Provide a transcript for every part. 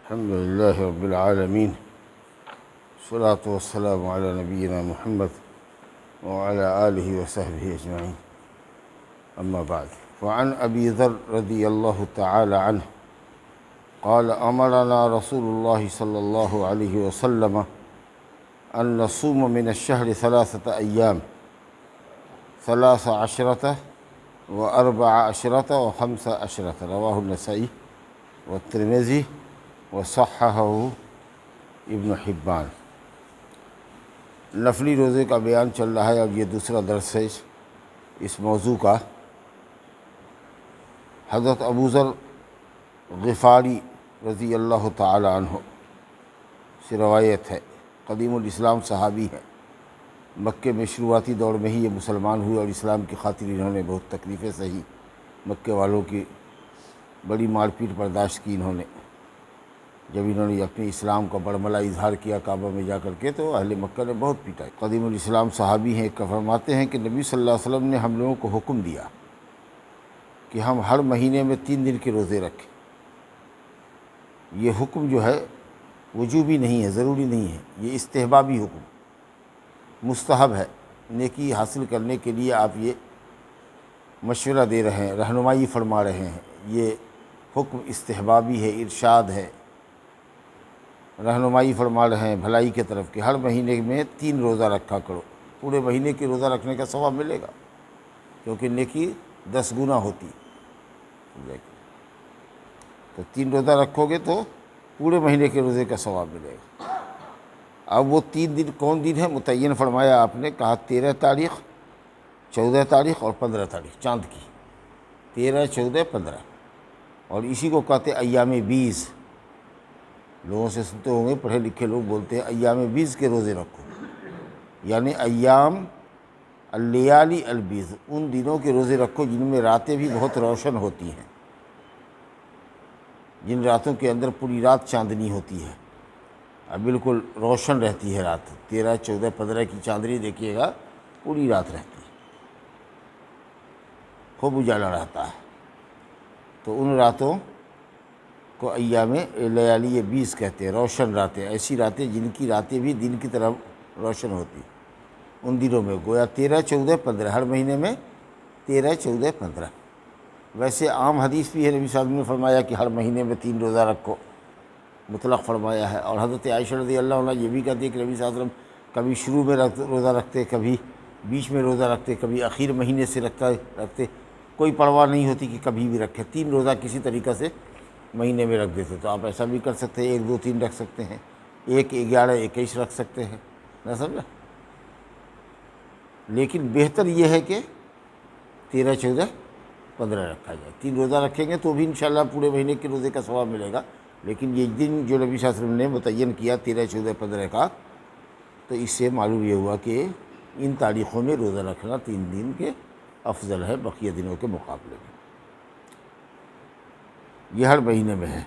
الحمد لله رب العالمين، والصلاة والسلام على نبينا محمد وعلى آله وصحبه أجمعين. أما بعد، وعن أبي ذر رضي الله تعالى عنه قال أمرنا رسول الله صلى الله عليه وسلم أن نصوم من الشهر 3 أيام، 13 و14 و15، رواه النسائی والترمذی وصححہ ابن حبان۔ نفلی روزے کا بیان چل رہا ہے اور یہ دوسرا درس ہے اس موضوع کا۔ حضرت ابو ذر غفاری رضی اللہ تعالی عنہ سے روایت ہے، قدیم الاسلام صحابی ہے۔ مکے میں شروعاتی دور میں ہی یہ مسلمان ہوئے اور اسلام کی خاطر انہوں نے بہت تکلیفیں سہی، مکے والوں کی بڑی مار پیٹ برداشت کی انہوں نے۔ جب انہوں نے اپنے اسلام کا برملا اظہار کیا کعبہ میں جا کر کے تو اہل مکہ نے بہت پیٹا۔ قدیم الاسلام صحابی ہیں، فرماتے ہیں کہ نبی صلی اللہ علیہ وسلم نے ہم لوگوں کو حکم دیا کہ ہم ہر مہینے میں 3 دن کے روزے رکھیں۔ یہ حکم جو ہے وجوبی نہیں ہے، ضروری نہیں ہے، یہ استحبابی حکم، مستحب ہے۔ نیکی حاصل کرنے کے لیے آپ یہ مشورہ دے رہے ہیں، رہنمائی فرما رہے ہیں۔ یہ حکم استحبابی ہے، ارشاد ہے، رہنمائی فرما رہے ہیں بھلائی کی طرف کہ ہر مہینے میں 3 روزہ رکھا کرو۔ پورے مہینے کے روزہ رکھنے کا ثواب ملے گا، کیونکہ نیکی 10 گنا ہوتی۔ تو 3 روزہ رکھو گے تو پورے مہینے کے روزے کا ثواب ملے گا۔ اب وہ 3 دن کون دن ہے متعین فرمایا آپ نے، کہا 13 تاریخ، 14 تاریخ اور 15 تاریخ چاند کی، 13، 14، 15، اور اسی کو کہتے ایام 20۔ لوگوں سے سنتے ہوں گے، پڑھے لکھے لوگ بولتے ہیں ایام 20 کے روزے رکھو، یعنی ایام اللیالی البیض، ان دنوں کے روزے رکھو جن میں راتیں بھی بہت روشن ہوتی ہیں، جن راتوں کے اندر پوری رات چاندنی ہوتی ہے، بالکل روشن رہتی ہے رات۔ 13، 14، 15 کی چاندنی دیکھیے گا پوری رات رہتی ہے، خوب اجالا رہتا ہے۔ تو ان راتوں کو ایام لیالی 20 کہتے ہیں، روشن راتیں، ایسی راتیں جن کی راتیں بھی دن کی طرح روشن ہوتی۔ ان دنوں میں گویا 13، 14، 15، ہر مہینے میں 13، 14، 15۔ ویسے عام حدیث بھی ہے، نبی صاحب نے فرمایا کہ ہر مہینے میں 3 روزہ رکھو، مطلق فرمایا ہے۔ اور حضرت عائشہ رضی اللہ عنہ یہ بھی کہتی ہے کہ نبی صلی اللہ علیہ وسلم کبھی شروع میں روزہ رکھتے، کبھی بیچ میں روزہ رکھتے، کبھی آخر مہینے سے رکھتے، کوئی پرواہ نہیں ہوتی کہ کبھی بھی رکھے۔ 3 روزہ کسی طریقہ سے مہینے میں رکھ دیتے۔ تو آپ ایسا بھی کر سکتے ہیں، 1، 2، 3 رکھ سکتے ہیں، 1، 11، 21 رکھ سکتے ہیں، نہ سمجھا۔ لیکن بہتر یہ ہے کہ 13، 14، 15 رکھا جائے۔ 3 روزہ رکھیں گے تو بھی انشاءاللہ پورے مہینے کے روزے کا ثواب ملے گا، لیکن یہ دن جو نبی صلی اللہ علیہ وسلم نے متعین کیا 13، 14، 15 کا، تو اس سے معلوم یہ ہوا کہ ان تاریخوں میں روزہ رکھنا 3 دن کے افضل ہے بقیہ دنوں کے مقابلے میں۔ یہ ہر مہینے میں ہے۔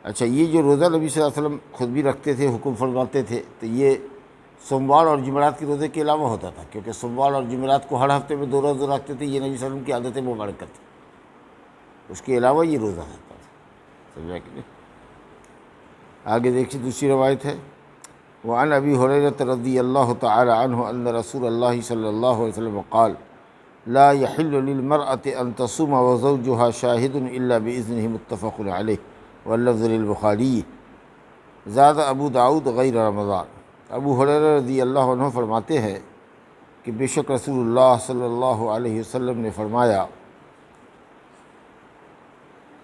اچھا، یہ جو روزہ نبی صلی اللہ علیہ وسلم خود بھی رکھتے تھے، حکم فرماتے تھے، تو یہ سوموار اور جمعرات کے روزے کے علاوہ ہوتا تھا، کیونکہ سوموار اور جمعرات کو ہر ہفتے میں 2 روزے رکھتے تھے، یہ نبی صلی اللہ علیہ وسلم کی عادت مبارکہ تھی۔ اس کے علاوہ یہ روزہ ہوتا تھا، سمجھا کہ نہیں۔ آگے دیکھیے دوسری روایت ہے، وعن ابی ہریرہ رضی اللہ تعالی عنہ ان رسول اللہ صلی اللہ علیہ وسلم قال لا يحل للمرأة ان تصوم وزوجها شاهد الا باذنه، متفق علیہ، واللفظ للبخاری۔ زاد ابو داؤد غیر رمضان۔ ابو ہریرہ رضی اللہ عنہ فرماتے ہیں کہ بے شک رسول اللہ صلی اللہ علیہ وسلم نے فرمایا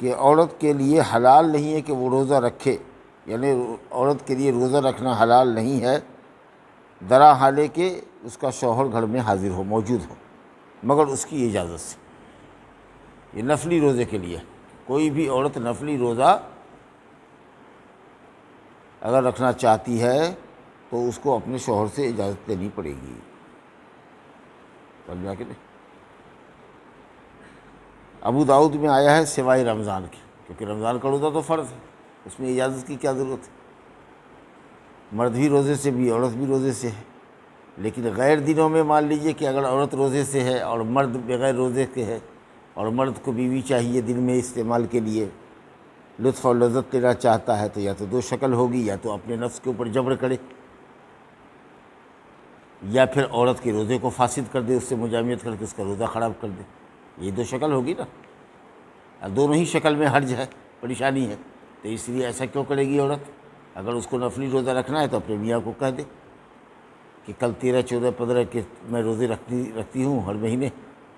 کہ عورت کے لیے حلال نہیں ہے کہ وہ روزہ رکھے، یعنی عورت کے لیے روزہ رکھنا حلال نہیں ہے درا حالے کہ اس کا شوہر گھر میں حاضر ہو، موجود ہو، مگر اس کی اجازت سے۔ یہ نفلی روزے کے لیے، کوئی بھی عورت نفلی روزہ اگر رکھنا چاہتی ہے تو اس کو اپنے شوہر سے اجازت لینی پڑے گی، سمجھا کہ نہیں۔ ابو داؤد میں آیا ہے سوائے رمضان کے، کیونکہ رمضان کا روزہ تو فرض ہے، اس میں اجازت کی کیا ضرورت ہے۔ مرد بھی روزے سے بھی، عورت بھی روزے سے ہے، لیکن غیر دنوں میں مان لیجئے کہ اگر عورت روزے سے ہے اور مرد بغیر روزے کے ہے، اور مرد کو بیوی چاہیے دن میں استعمال کے لیے، لطف اور لذت لینا چاہتا ہے تو یا تو دو شکل ہوگی، یا تو اپنے نفس کے اوپر جبر کرے، یا پھر عورت کے روزے کو فاسد کر دے، اس سے مجامعت کر کے اس کا روزہ خراب کر دے. یہ دو شکل ہوگی نا. اب دونوں ہی شکل میں حرج ہے، پریشانی ہے. تو اس لیے ایسا کیوں کرے گی عورت؟ اگر اس کو نفلی روزہ رکھنا ہے تو اپنے میاں کو کہہ دے کہ کل 13، 14، 15 کے میں روزے رکھتی ہوں ہر مہینے،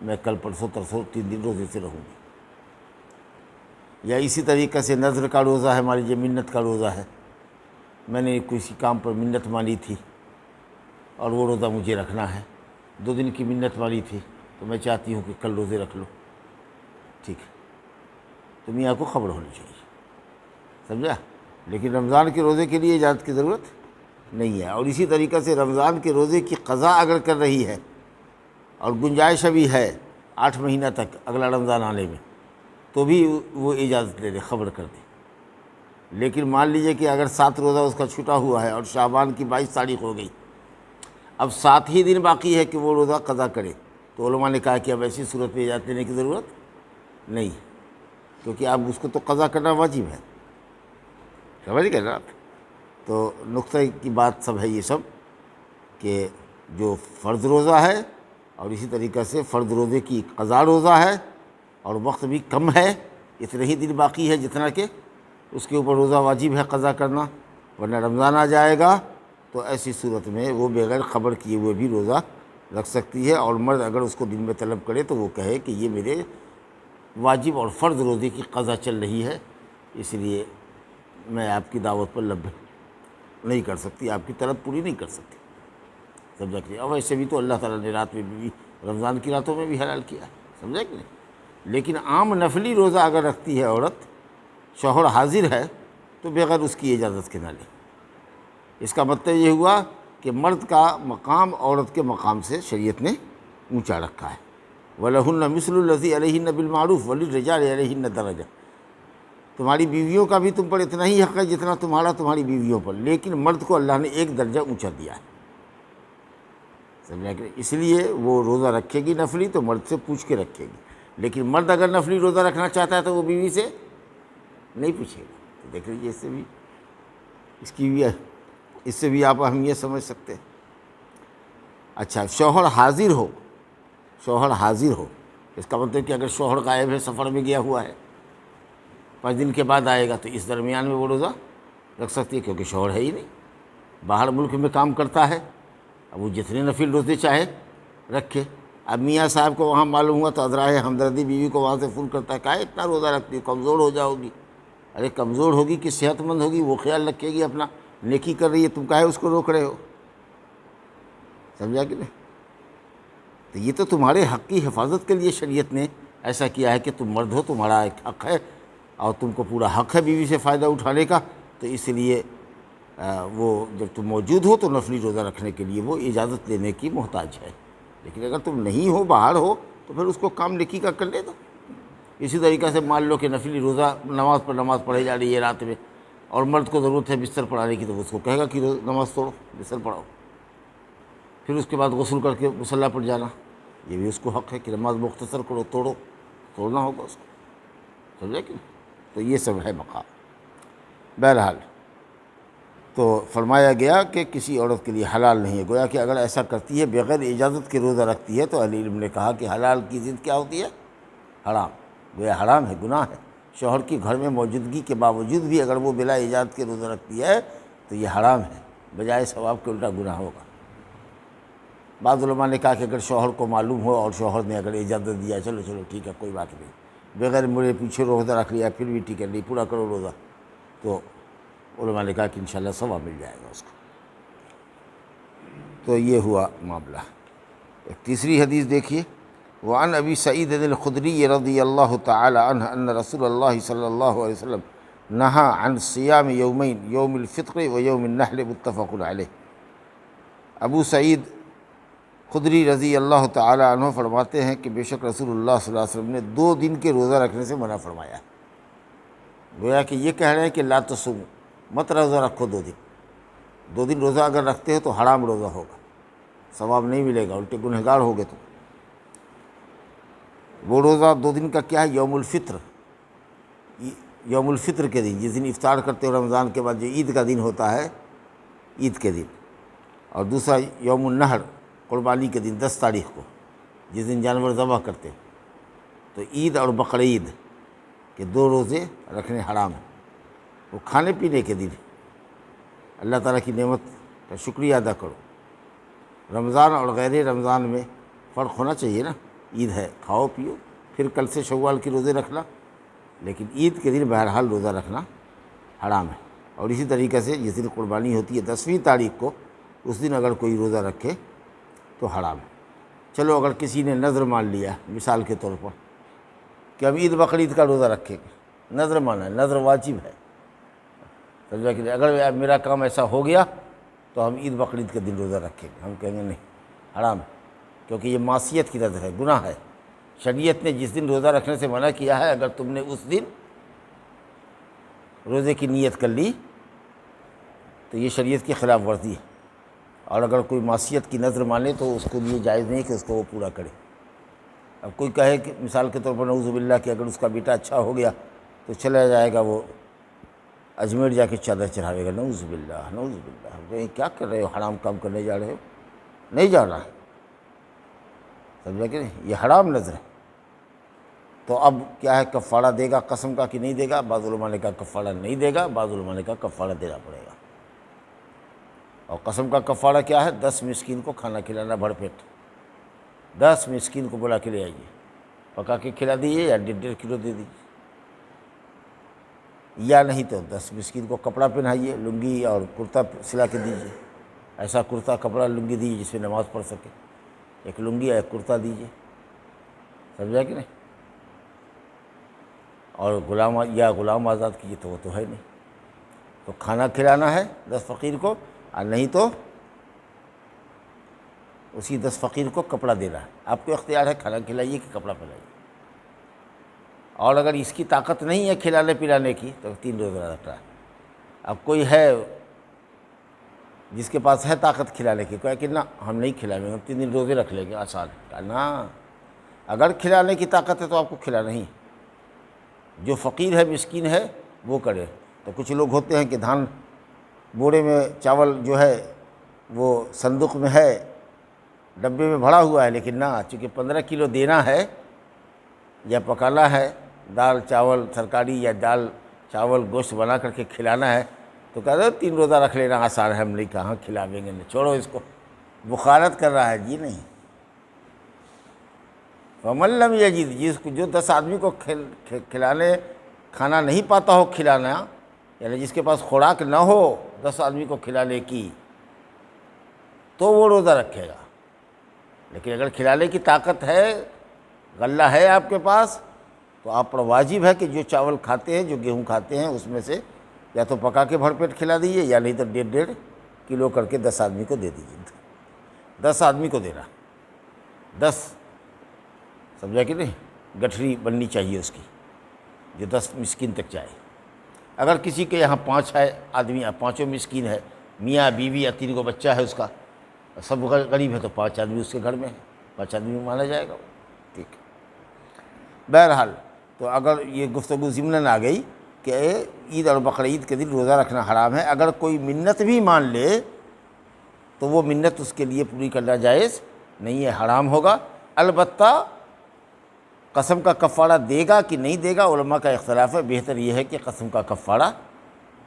میں کل پرسوں ترسوں 3 دن روزے سے رہوں گی. یا اسی طریقے سے نذر کا روزہ ہے، مان لیجیے منت کا روزہ ہے، میں نے کسی کام پر منت مانی تھی اور وہ روزہ مجھے رکھنا ہے، 2 دن کی منت مانی تھی تو میں چاہتی ہوں کہ کل روزے رکھ لو. ٹھیک ہے، تو میاں کو خبر ہونی چاہیے، سمجھا. لیکن رمضان کے روزے کے لیے اجازت کی ضرورت نہیں ہے. اور اسی طریقے سے رمضان کے روزے کی قضا اگر کر رہی ہے اور گنجائش ابھی ہے 8 مہینہ تک اگلا رمضان آنے میں، تو بھی وہ اجازت لے لے، خبر کر دے. لیکن مان لیجئے کہ اگر 7 روزہ اس کا چھٹا ہوا ہے اور شعبان کی 22 تاریخ ہو گئی، اب 7 ہی دن باقی ہے کہ وہ روزہ قضا کرے، تو علماء نے کہا کہ اب ایسی صورت میں اجازت لینے کی ضرورت نہیں، کیونکہ اب اس کو تو قضا کرنا واجب ہے. سمجھ گئے نا آپ؟ تو نقطہ کی بات سب ہے یہ سب، کہ جو فرض روزہ ہے اور اسی طریقے سے فرض روزے کی قضا روزہ ہے اور وقت بھی کم ہے، اتنے ہی دن باقی ہے جتنا کہ اس کے اوپر روزہ واجب ہے قضا کرنا، ورنہ رمضان آ جائے گا تو ایسی صورت میں وہ بغیر خبر کیے ہوئے بھی روزہ رکھ سکتی ہے. اور مرد اگر اس کو دن میں طلب کرے تو وہ کہے کہ یہ میرے واجب اور فرض روزے کی قضا چل رہی ہے، اس لیے میں آپ کی دعوت پر لب نہیں کر سکتی، آپ کی طلب پوری نہیں کر سکتی. سمجھا کہ نہیں؟ اور ویسے بھی تو اللہ تعالیٰ نے رات میں بھی، رمضان کی راتوں میں بھی حلال کیا ہے، سمجھا کہ نہیں. لیکن عام نفلی روزہ اگر رکھتی ہے عورت، شوہر حاضر ہے، تو بغیر اس کی اجازت کے نہ لے. اس کا مطلب یہ ہوا کہ مرد کا مقام عورت کے مقام سے شریعت نے اونچا رکھا ہے. وَلَهُنَّ مِثْلُ الَّذِي عَلَيْهِنَّ بِالْمَعْرُوفِ وَلِلرِّجَالِ عَلَيْهِنَّ دَرَجَةٌ. تمہاری بیویوں کا بھی تم پر اتنا ہی حق ہے جتنا تمہارا تمہاری بیویوں پر، لیکن مرد کو اللہ نے ایک درجہ اونچا دیا ہے. سمجھا کہ اس لیے وہ روزہ رکھے گی نفلی تو مرد سے پوچھ کے رکھے گی. لیکن مرد اگر نفلی روزہ رکھنا چاہتا ہے تو وہ بیوی سے نہیں پوچھے گا. تو دیکھ لیجیے اس سے بھی آپ اہمیت سمجھ سکتے ہیں. اچھا، شوہر حاضر ہو، اس کا مطلب کہ اگر شوہر غائب ہے، سفر میں گیا ہوا ہے، 5 دن کے بعد آئے گا، تو اس درمیان میں وہ روزہ رکھ سکتی ہے، کیونکہ شوہر ہے ہی نہیں، باہر ملک میں کام کرتا ہے. اب وہ جتنے نفل روزے چاہے رکھے. اب میاں صاحب کو وہاں معلوم ہوا تو عذرائے ہمدردی بیوی کو وہاں سے فون کرتا ہے، کہا اتنا روزہ رکھتی ہو، کمزور ہو جاؤ گی. ارے کمزور ہوگی کہ صحت مند ہوگی، وہ خیال رکھے گی اپنا، نیکی کر رہی ہے، تم کاہے اس کو روک رہے ہو. سمجھا کہ نہیں؟ تو یہ تو تمہارے حق کی حفاظت کے لیے شریعت نے ایسا کیا ہے کہ تم مرد ہو، تمہارا ایک حق ہے اور تم کو پورا حق ہے بیوی سے فائدہ اٹھانے کا. تو اس لیے وہ جب تم موجود ہو تو نفلی روزہ رکھنے کے لیے وہ اجازت لینے کی محتاج ہے. لیکن اگر تم نہیں ہو، باہر ہو، تو پھر اس کو کام نیکی کا کر لے دو. اسی طریقے سے مان لو کہ نفلی روزہ نماز پر نماز پڑھی جا رہی ہے رات میں، اور مرد کو ضرورت ہے بستر پڑھانے کی، تو اس کو کہے گا کہ نماز توڑو، بستر پڑھاؤ. پھر اس کے بعد غسل کر کے مصلی پر جانا، یہ بھی اس کو حق ہے کہ نماز مختصر کرو، توڑنا ہوگا اس کو. سمجھا کہ تو یہ سب ہے مقام. بہرحال تو فرمایا گیا کہ کسی عورت کے لیے حلال نہیں ہے. گویا کہ اگر ایسا کرتی ہے، بغیر اجازت کے روزہ رکھتی ہے، تو اہل علم نے کہا کہ حلال کی ضد کیا ہوتی ہے؟ حرام. گویا حرام ہے، گناہ ہے. شوہر کی گھر میں موجودگی کے باوجود بھی اگر وہ بلا اجازت کے روزہ رکھتی ہے تو یہ حرام ہے، بجائے ثواب کے الٹا گناہ ہوگا. بعض علماء نے کہا کہ اگر شوہر کو معلوم ہو اور شوہر نے اگر اجازت دیا، چلو ٹھیک ہے کوئی بات نہیں، بغیر میرے پیچھے روزہ رکھ لیا، پھر بھی ٹھیک ہے، نہیں پورا کرو روزہ، تو علماء نے کہا کہ انشاءاللہ ثواب مل جائے گا اس کو. تو یہ ہوا معاملہ. ایک تیسری حدیث دیکھیے. وعن ابی سعید الخدری رضی اللہ تعالی عنہ ان رسول اللہ صلی اللہ علیہ وسلم نہا عن صیام یومین، یوم الفطر و یوم النحر، متفق علیہ. ابو سعید خدری رضی اللہ تعالی عنہ فرماتے ہیں کہ بے شک رسول اللہ صلی اللہ علیہ وسلم نے 2 دن کے روزہ رکھنے سے منع فرمایا. گویا کہ یہ کہہ رہے ہیں کہ لا تصوموا، مت روزہ رکھو 2 دن. 2 دن روزہ اگر رکھتے ہو تو حرام روزہ ہوگا، ثواب نہیں ملے گا، الٹے گنہگار ہوگے تم. وہ روزہ 2 دن کا کیا ہے؟ یوم الفطر. یوم الفطر کے دن، جس دن افطار کرتے ہو رمضان کے بعد، جو عید کا دن ہوتا ہے، عید کے دن، اور دوسرا یوم النحر، قربانی کے دن 10 تاریخ کو، جس دن جانور ذبح کرتے. تو عید اور بقرعید کے 2 روزے رکھنے حرام ہیں. وہ کھانے پینے کے دن اللہ تعالیٰ کی نعمت کا شکریہ ادا کرو. رمضان اور غیر رمضان میں فرق ہونا چاہیے نا. عید ہے کھاؤ پیو، پھر کل سے شوال کے روزے رکھنا، لیکن عید کے دن بہرحال روزہ رکھنا حرام ہے. اور اسی طریقے سے جس دن قربانی ہوتی ہے 10ویں تاریخ کو، اس دن اگر کوئی روزہ رکھے تو حرام ہے. چلو اگر کسی نے نذر مان لیا مثال کے طور پر کہ اب عید بقرعید کا روزہ رکھے گا، نذر مانا ہے، نذر واجب ہے، سمجھا کہ اگر میرا کام ایسا ہو گیا تو ہم عید بقرعید کے دن روزہ رکھیں گے، ہم کہیں گے نہیں، حرام ہے، کیونکہ یہ معصیت کی نذر ہے، گناہ ہے. شریعت نے جس دن روزہ رکھنے سے منع کیا ہے، اگر تم نے اس دن روزے کی نیت کر لی تو یہ شریعت کی خلاف ورزی ہے. اور اگر کوئی معصیت کی نذر مانے تو اس کو لیے جائز نہیں کہ اس کو وہ پورا کرے. اب کوئی کہے کہ مثال کے طور پر نعوذ باللہ کہ اگر اس کا بیٹا اچھا ہو گیا تو چلا جائے گا وہ اجمیر جا کے چادر چڑھاوے گا، نعوذ باللہ نعوذ باللہ. ہم کہیں کیا کر رہے ہو، حرام کام کرنے جا رہے ہو، نہیں جا رہا ہے، سمجھا کہ نہیں، یہ حرام نذر ہے. تو اب کیا ہے، کفارہ دے گا قسم کا کہ نہیں دے گا؟ بعض علماء نے کہا کفارہ نہیں دے گا، بعض علماء نے کہا کفارہ دینا پڑے گا. اور قسم کا کفارہ کیا ہے؟ 10 مسکین کو کھانا کھلانا بھر پیٹ. 10 مسکین کو بلا کے لے آئیے، پکا کے کھلا دیجیے یا 1.5 کلو دے دیجیے، یا نہیں تو 10 مسکین کو کپڑا پہنائیے، لنگی اور کرتا سلا کے دیجیے. ایسا کرتا کپڑا لنگی دیجیے جس میں نماز پڑھ سکے، ایک لنگی یا ایک کرتا دیجیے، سمجھا کہ نہیں. اور غلام آزاد کیجیے، تو وہ تو ہے نہیں. تو کھانا کھلانا ہے 10 فقیر کو، اور نہیں تو اسی 10 فقیر کو کپڑا دینا ہے. آپ کو اختیار ہے کھانا کھلائیے کہ کپڑا پہنائیے. اور اگر اس کی طاقت نہیں ہے کھلانے پلانے کی تو 3 روزہ رکھنا ہے. اب کوئی ہے جس کے پاس ہے طاقت کھلانے کی، کہا کہ نہ ہم نہیں کھلائیں گے، ہم 3 دن روزے رکھ لیں گے، آسان ہے. نا اگر کھلانے کی طاقت ہے تو آپ کو کھلانا ہی. جو فقیر ہے مسکین ہے وہ کرے. تو کچھ لوگ ہوتے ہیں کہ دھان بوڑے میں چاول جو ہے وہ صندوق میں ہے، ڈبے میں بھرا ہوا ہے، لیکن نہ چونکہ 15 کلو دینا ہے یا پکانا ہے، دال چاول ترکاری یا دال چاول گوشت بنا کر کے کھلانا ہے، تو کہہ رہے 3 روزہ رکھ لینا آسان ہے. ہم نہیں کہاں کھلاویں گے، نہیں، چھوڑو اس کو، بخارت کر رہا ہے. جی نہیں. ومن لم یجد، جو 10 آدمی کو کھلانے کھانا نہیں پاتا ہو کھلانا، یعنی جس کے پاس خوراک نہ ہو 10 آدمی کو کھلانے کی، تو وہ روزہ رکھے گا. لیکن اگر کھلانے کی طاقت ہے، غلہ ہے آپ کے پاس، تو آپ پر واجب ہے کہ جو چاول کھاتے ہیں، جو گیہوں کھاتے ہیں، اس میں سے یا تو پکا کے بھر پیٹ کھلا دیجیے، یا نہیں تو 1.5 کلو کر کے 10 آدمی کو دے دیجیے. 10 آدمی کو دینا، 10، سمجھا کہ نہیں، گٹھری بننی چاہیے اس کی جو 10 مسکین تک جائے. اگر کسی کے یہاں 5 ہے آدمی، 5 مسکین ہے، میاں بیوی یا 3 کو بچہ ہے اس کا، سب غریب ہے، تو 5 آدمی اس کے گھر میں ہے، 5 آدمی مانا جائے گا وہ. ٹھیک ہے. بہرحال تو اگر یہ گفتگو ضمناً آ گئی کہ عید اور بقرعید کے دن روزہ رکھنا حرام ہے. اگر کوئی منت بھی مان لے تو وہ منت اس کے لیے پوری کرنا جائز نہیں ہے، حرام ہوگا. البتہ قسم کا کفارہ دے گا کہ نہیں دے گا، علماء کا اختلاف ہے. بہتر یہ ہے کہ قسم کا کفارہ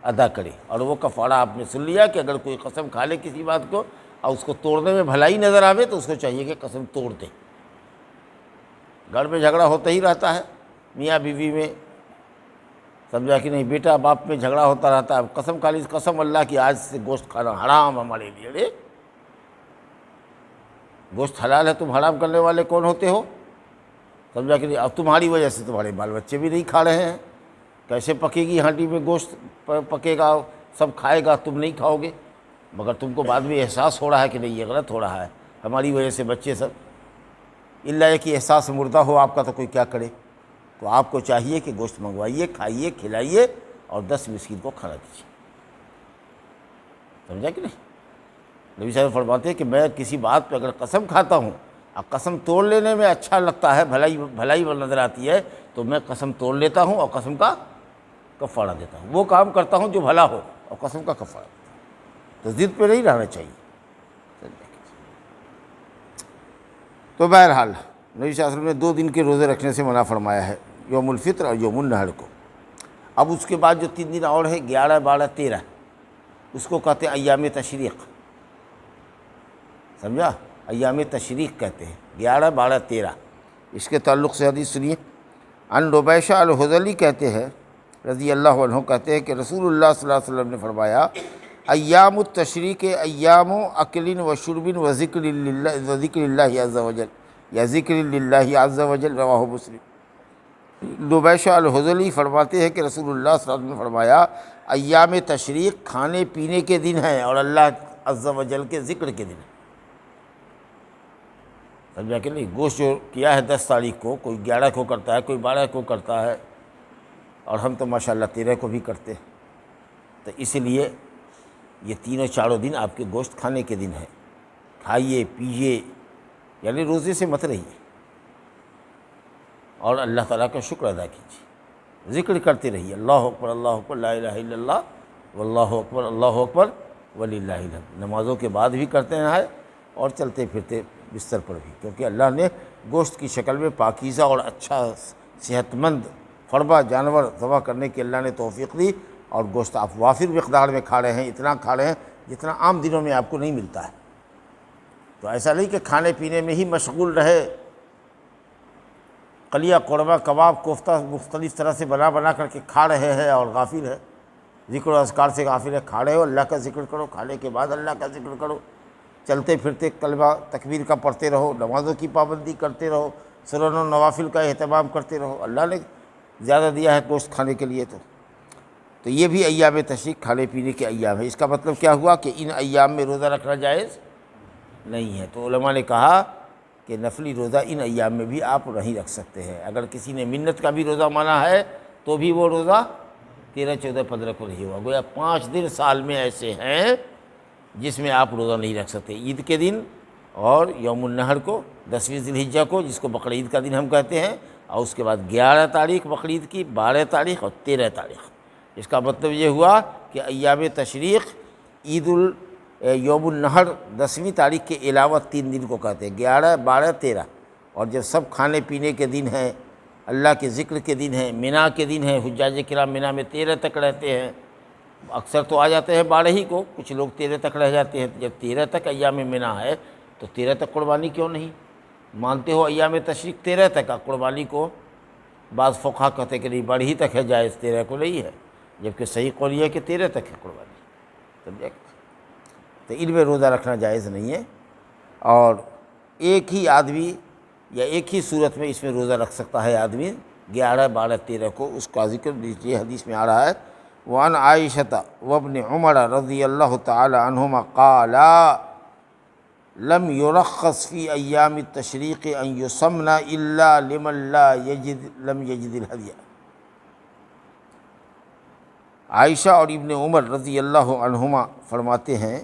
ادا کرے. اور وہ کفارہ آپ نے سن لیا کہ اگر کوئی قسم کھا لے کسی بات کو اور اس کو توڑنے میں بھلائی نظر آوے تو اس کو چاہیے کہ قسم توڑ دے. گھر میں جھگڑا ہوتا ہی رہتا ہے، میاں بیوی میں، سمجھا کہ نہیں، بیٹا باپ میں جھگڑا ہوتا رہتا ہے. قسم کھا لی، قسم اللہ کی آج سے گوشت کھانا حرام ہمارے لیے. ارے گوشت حلال ہے، تم حرام کرنے والے کون ہوتے ہو؟ سمجھا کہ نہیں. اب تمہاری وجہ سے تمہارے بال بچے بھی نہیں کھا رہے ہیں. کیسے پکے گی ہانڈی میں گوشت؟ پکے گا، سب کھائے گا، تم نہیں کھاؤ گے. مگر تم کو بعد میں احساس ہو رہا ہے کہ نہیں یہ غلط ہو رہا ہے، ہماری وجہ سے بچے سب. اللہ کہ احساس مردہ ہو آپ کا تو کوئی کیا کرے. تو آپ کو چاہیے کہ گوشت منگوائیے، کھائیے، کھلائیے اور 10 مسکین کو کھانا دیجیے. سمجھا کہ نہیں. نبی صاحب فرماتے ہیں کہ میں کسی بات پہ اگر قسم کھاتا ہوں اور قسم توڑ لینے میں اچھا لگتا ہے، بھلائی نظر آتی ہے، تو میں قسم توڑ لیتا ہوں اور قسم کا کفارہ دیتا ہوں، وہ کام کرتا ہوں جو بھلا ہو اور قسم کا کفارہ دیتا ہوں۔ تو ضد پہ نہیں رہنا چاہیے۔ تو بہرحال نبی صلی اللہ علیہ وسلم نے 2 دن کے روزے رکھنے سے منع فرمایا ہے، یوم الفطر اور یوم النحر کو۔ اب اس کے بعد جو 3 دن اور ہے 11، 12، 13، اس کو کہتے ہیں ایام تشریق، سمجھا؟ ایام تشریق کہتے ہیں 11، 12، 13۔ اس کے تعلق سے حدیث سنیے۔ عن ربیشہ الحذلی کہتے ہیں رضی اللہ عنہ، کہتے ہیں کہ رسول اللہ صلی اللہ علیہ وسلم نے فرمایا ایام التشریق ایام اکل و شرب و ذکر اللہ عز وجل یا ذکر اللہ عز وجل، رواہ مسلم۔ ربیشہ الحذلی فرماتے ہیں کہ رسول اللہ صلی اللہ علیہ وسلم نے فرمایا ایام تشریق کھانے پینے کے دن ہیں اور اللہ عز وجل کے ذکر کے دن ہیں۔ سمجھا کہ نہیں؟ گوشت جو کیا ہے 10 تاریخ کو، کوئی 11 کو کرتا ہے، کوئی 12 کو کرتا ہے، اور ہم تو ماشاءاللہ 13 کو بھی کرتے ہیں۔ تو اس لیے یہ تینوں چاروں دن آپ کے گوشت کھانے کے دن ہیں، کھائیے پیجیے، یعنی روزے سے مت رہیے، اور اللہ تعالیٰ کا شکر ادا کیجیے، ذکر کرتے رہیے، اللہ اکبر لا الہ الا اللہ واللہ اکبر وللہ الحمد۔ نمازوں کے بعد بھی کرتے ہیں اور چلتے پھرتے بستر پر بھی، کیونکہ اللہ نے گوشت کی شکل میں پاکیزہ اور اچھا صحت مند فربا جانور ذبح کرنے کی اللہ نے توفیق دی، اور گوشت آپ وافر مقدار میں کھا رہے ہیں، اتنا کھا رہے ہیں جتنا عام دنوں میں آپ کو نہیں ملتا ہے۔ تو ایسا نہیں کہ کھانے پینے میں ہی مشغول رہے، قلیہ قورمہ کباب کوفتہ مختلف طرح سے بنا کر کے کھا رہے ہیں اور غافل ہے، ذکر و اذکار سے غافل ہے۔ کھا رہے ہو اللہ کا ذکر کرو، کھانے کے بعد اللہ کا ذکر کرو، چلتے پھرتے کلمہ تکبیر کا پڑھتے رہو، نمازوں کی پابندی کرتے رہو، سنن و نوافل کا اہتمام کرتے رہو۔ اللہ نے زیادہ دیا ہے گوشت کھانے کے لیے، تو یہ بھی ایام تشریق کھانے پینے کے ایام ہے۔ اس کا مطلب کیا ہوا کہ ان ایام میں روزہ رکھنا جائز نہیں ہے۔ تو علماء نے کہا کہ نفلی روزہ ان ایام میں بھی آپ نہیں رکھ سکتے ہیں۔ اگر کسی نے منت کا بھی روزہ مانا ہے تو بھی وہ روزہ 13، 14، 15 کو نہیں ہوا۔ گویا 5 دن سال میں ایسے ہیں جس میں آپ روزہ نہیں رکھ سکتے، عید کے دن اور یوم النحر کو، 10ویں ذی الحجہ کو، جس کو بقرعید کا دن ہم کہتے ہیں، اور اس کے بعد 11 تاریخ بقرعید کی، 12 تاریخ اور 13 تاریخ۔ اس کا مطلب یہ ہوا کہ ایام تشریق یوم النحر 10ویں تاریخ کے علاوہ 3 دن کو کہتے ہیں، 11، 12، 13۔ اور جب سب کھانے پینے کے دن ہیں، اللہ کے ذکر کے دن ہیں، مینا کے دن ہیں، حجاج کرام مینا میں 13 تک رہتے ہیں، اکثر تو آ جاتے ہیں 12 ہی کو، کچھ لوگ 13 تک رہ جاتے ہیں۔ جب 13 تک ایام مینا ہے تو 13 تک قربانی کیوں نہیں؟ مانتے ہو ایام تشریق 13 تک قربانی کو، بعض فقہا کہتے ہیں کہ نہیں بڑھ ہی تک ہے جائز، 13 کو نہیں ہے، جبکہ صحیح قول یہ ہے کہ 13 تک ہے قربانی۔ سمجھے؟ تو ان میں روزہ رکھنا جائز نہیں ہے، اور ایک ہی آدمی یا ایک ہی صورت میں اس میں روزہ رکھ سکتا ہے آدمی، 11، 12، 13 کو۔ اس کا ذکر یہ حدیث میں آ رہا ہے، وعن عائشۃ وابن عمر رضی اللہ تعالی عنہما قالا لم يرخص فی ایام التشریق ان یصمن الا لمن لم یجد الہدی۔ عائشہ اور ابن عمر رضی اللہ عنہما فرماتے ہیں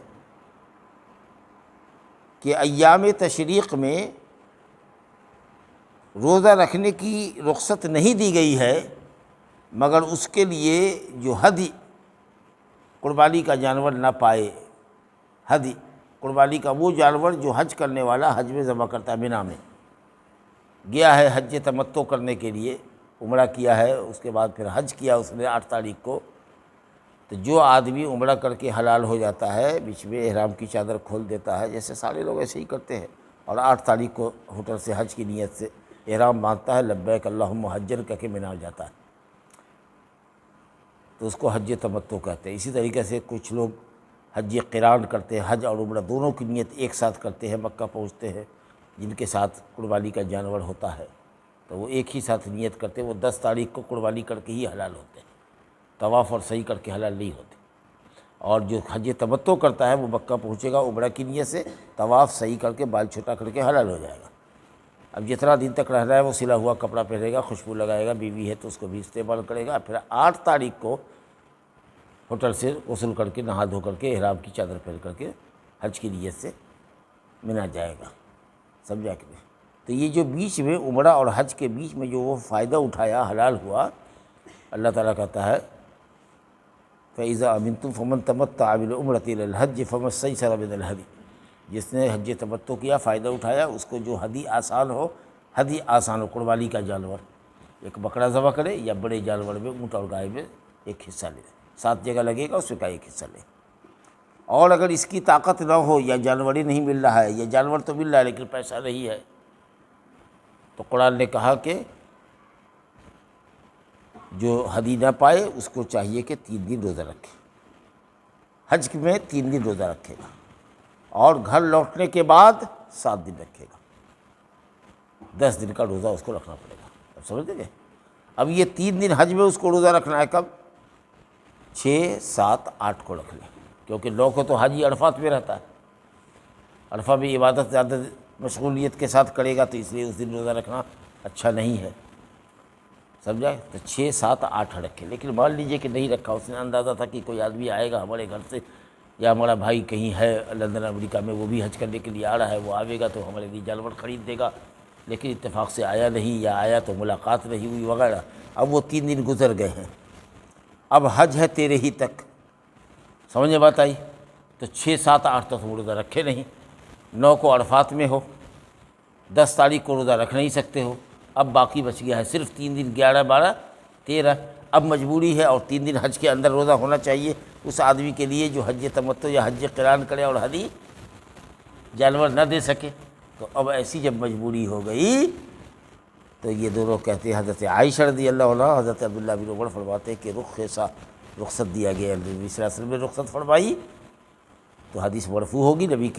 کہ ایام تشریق میں روزہ رکھنے کی رخصت نہیں دی گئی ہے، مگر اس کے لیے جو ہدی قربانی کا جانور نہ پائے، ہدی قربانی کا وہ جانور جو حج کرنے والا حج میں ذبح کرتا ہے، مینا میں گیا ہے حج تمتع کرنے کے لیے، عمرہ کیا ہے، اس کے بعد پھر حج کیا اس نے 8 تاریخ کو، تو جو آدمی عمرہ کر کے حلال ہو جاتا ہے، بیچ میں احرام کی چادر کھول دیتا ہے، جیسے سارے لوگ ایسے ہی کرتے ہیں، اور 8 تاریخ کو ہوٹل سے حج کی نیت سے احرام باندھتا ہے، لبیک اللہم حجن کہہ کے مینا جاتا ہے، تو اس کو حج تمتع کہتے ہیں۔ اسی طریقے سے کچھ لوگ حج قران کرتے ہیں، حج اور عمرہ دونوں کی نیت ایک ساتھ کرتے ہیں، مکہ پہنچتے ہیں، جن کے ساتھ قربانی کا جانور ہوتا ہے تو وہ ایک ہی ساتھ نیت کرتے ہیں، وہ 10 تاریخ کو قربانی کر کے ہی حلال ہوتے ہیں، طواف اور سعی کر کے حلال نہیں ہوتے۔ اور جو حج تمتع کرتا ہے وہ مکہ پہنچے گا عمرہ کی نیت سے، طواف صحیح کر کے بال چھوٹا کر کے حلال ہو جائے گا۔ اب جتنا دن تک رہنا ہے وہ سلا ہوا کپڑا پہنے گا، خوشبو لگائے گا، بیوی ہے تو اس کو بھی استعمال کرے گا، پھر 8 تاریخ کو ہوٹل سے غسل کر کے نہا دھو کر کے احرام کی چادر پہن کر کے حج کی نیت سے مینا جائے گا۔ سمجھا کہ نہیں؟ تو یہ جو بیچ میں عمرہ اور حج کے بیچ میں جو وہ فائدہ اٹھایا، حلال ہوا، اللہ تعالیٰ کہتا ہے فَإِذَا أَمِنْتُمْ فَمَنْ تَمَتَّعَ بِالْعُمْرَةِ إِلَى الْحَجِّ فَمَا اسْتَيْسَرَ مِنَ الْهَدْيِ، جس نے حج تمتع کیا، فائدہ اٹھایا، اس کو جو ہدی آسان ہو، ہدی آسان ہو، قربانی کا جانور ایک بکرا ذبح کرے یا بڑے جانور میں اونٹ اور گائے میں ایک حصہ لے، 7 جگہ لگے گا اس میں کا ایک حصہ لے۔ اور اگر اس کی طاقت نہ ہو یا جانور ہی نہیں مل رہا ہے، یا جانور تو مل رہا ہے لیکن پیسہ نہیں ہے، تو قرآن نے کہا کہ جو ہدی نہ پائے اس کو چاہیے کہ 3 دن روزہ رکھے، حج میں 3 دن روزہ رکھے گا، اور گھر لوٹنے کے بعد 7 دن رکھے گا، 10 دن کا روزہ اس کو رکھنا پڑے گا۔ اب سمجھ گئے؟ اب یہ 3 دن حج میں اس کو روزہ رکھنا ہے، کب؟ 6، 7، 8 کو رکھ لیں، کیونکہ 9 کو تو حاجی عرفات میں رہتا ہے، عرفہ میں عبادت زیادہ مشغولیت کے ساتھ کرے گا، تو اس لیے اس دن روزہ رکھنا اچھا نہیں ہے، سمجھا؟ تو 6، 7، 8 رکھے۔ لیکن مان لیجئے کہ نہیں رکھا، اس نے اندازہ تھا کہ کوئی آدمی آئے گا ہمارے گھر سے، یا ہمارا بھائی کہیں ہے لندن امریکہ میں، وہ بھی حج کرنے کے لیے آ رہا ہے، وہ آئے گا تو ہمارے لیے جانور خرید دے گا، لیکن اتفاق سے آیا نہیں، یا آیا تو ملاقات نہیں ہوئی وغیرہ۔ اب وہ 3 دن گزر گئے ہیں، اب حج ہے 13 ہی تک، سمجھ میں بات آئی؟ تو 6، 7، 8 تک روزہ رکھے نہیں، 9 کو عرفات میں ہو، 10 تاریخ کو روزہ رکھ نہیں سکتے ہو، اب باقی بچ گیا ہے صرف 3 دن، 11، 12، 13۔ اب مجبوری ہے اور 3 دن حج کے اندر روزہ ہونا چاہیے اس آدمی کے لیے جو حج تمتع یا حج قران کرے اور ہدی جانور نہ دے سکے۔ تو اب ایسی جب مجبوری ہو گئی تو یہ دونوں کہتے ہیں، حضرت عائشہ رضی اللہ عنہ، حضرت عبداللہ بن عمر فرماتے ہیں کہ رخصت دیا گیا، نبی صلی اللہ علیہ وسلم نے رخصت فرمائی، تو حدیث مرفوع ہوگی، نبی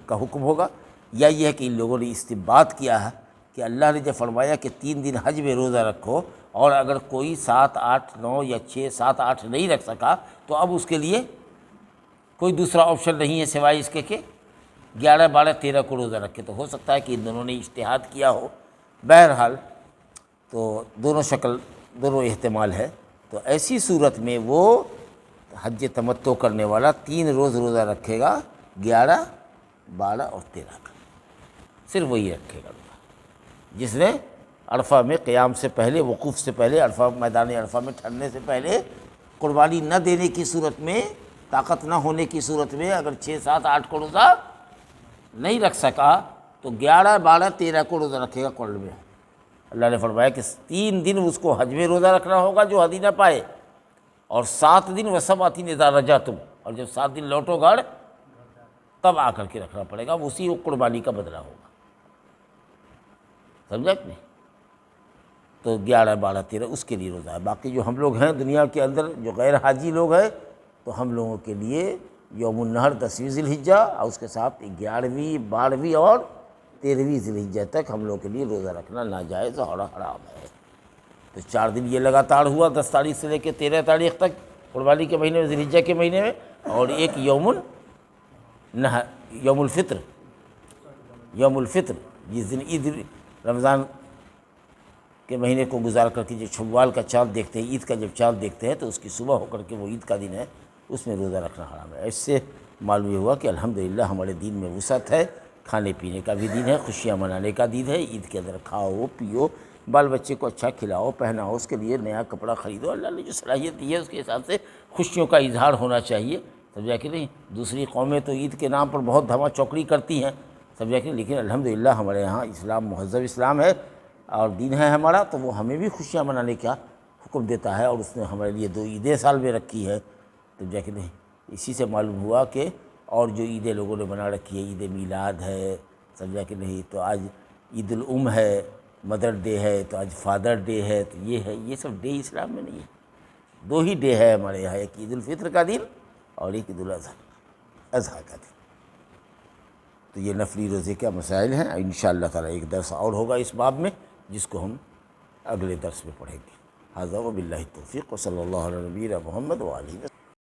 کا حکم ہوگا، یا یہ ہے کہ ان لوگوں نے استنباط کیا ہے کہ اللہ نے جب فرمایا کہ 3 دن حج میں روزہ رکھو، اور اگر کوئی 7، 8، 9 یا 6، 7، 8 نہیں رکھ سکا تو اب اس کے لیے کوئی دوسرا آپشن نہیں ہے سوائے اس کے کہ 11، 12، 13 کو روزہ رکھے۔ تو ہو سکتا ہے کہ ان دونوں نے اجتہاد کیا ہو، بہرحال تو دونوں احتمال ہے۔ تو ایسی صورت میں وہ حج تمتع کرنے والا 3 روز روزہ رکھے گا، 11، 12 اور 13 کا، صرف وہی رکھے گا روزہ، جس نے عرفہ میں قیام سے پہلے، وقوف سے پہلے، عرفہ میدان عرفہ میں ٹھہرنے سے پہلے، قربانی نہ دینے کی صورت میں، طاقت نہ ہونے کی صورت میں اگر 6، 7، 8 کو روزہ نہیں رکھ سکا تو 11، 12، 13 کو روزہ رکھے گا قرآن میں۔ اللہ نے فرمایا کہ 3 دن اس کو حج میں روزہ رکھنا ہوگا جو ہدی نہ پائے، اور 7 دن وسبعۃ اذا رجعتم، اور جب 7 دن لوٹو گھر تب آ کر کے رکھنا پڑے گا، اسی قربانی کا بدلہ ہوگا، سمجھا کہ نہیں؟ تو 11، 12، 13 اس کے لیے روزہ ہے۔ باقی جو ہم لوگ ہیں دنیا کے اندر جو غیر حاجی لوگ ہیں، تو ہم لوگوں کے لیے یوم النحر 10ویں ذی الحجہ، اور اس کے ساتھ 11ویں، 12ویں اور 13ویں ذی الحجہ تک ہم لوگوں کے لیے روزہ رکھنا ناجائز اور حرام ہے۔ تو 4 دن یہ لگاتار ہوا، 10 تاریخ سے لے کے 13 تاریخ تک قربانی کے مہینے میں، ذی الحجہ کے مہینے میں، اور ایک یوم الفطر جس دن عید، رمضان کے مہینے کو گزار کر کے جو شوال کا چاند دیکھتے ہیں، عید کا جب چاند دیکھتے ہیں تو اس کی صبح ہو کر کے وہ عید کا دن ہے، اس میں روزہ رکھنا حرام ہے۔ اس سے معلوم ہوا کہ الحمدللہ ہمارے دین میں وسعت ہے، کھانے پینے کا بھی دین ہے، خوشیاں منانے کا دین ہے، عید کے اندر کھاؤ پیو، بال بچے کو اچھا کھلاؤ پہناؤ، اس کے لیے نیا کپڑا خریدو، اللہ نے جو صلاحیت دی ہے اس کے حساب سے خوشیوں کا اظہار ہونا چاہیے، سمجھا کہ نہیں؟ دوسری قومیں تو عید کے نام پر بہت دھما چوکڑی کرتی ہیں، سمجھا کہ نہیں؟ لیکن الحمدللہ ہمارے یہاں اسلام مہذب اسلام ہے اور دین ہے ہمارا، تو وہ ہمیں بھی خوشیاں منانے کا حکم دیتا ہے، اور اس نے ہمارے لیے 2 عیدیں سال میں رکھی ہے، سمجھا کہ نہیں؟ اسی سے معلوم ہوا کہ اور جو عیدیں لوگوں نے بنا رکھی ہے، عید میلاد ہے، سمجھا کہ نہیں؟ تو آج عید الام ہے، مدر ڈے ہے، تو آج فادر ڈے ہے، تو یہ ہے، یہ سب ڈے اسلام میں نہیں ہے، 2 ہی ڈے ہے ہمارے یہاں، ایک عید الفطر کا دن اور ایک عید الاضحیٰ کا دن۔ تو یہ نفلی روزے کے مسائل ہیں، انشاءاللہ تعالی ایک درس اور ہوگا اس باب میں، جس کو ہم اگلے درس میں پڑھیں گے۔ ھذا وباللہ التوفیق، وصلی اللہ علی نبینا محمد وآلہ وسلم۔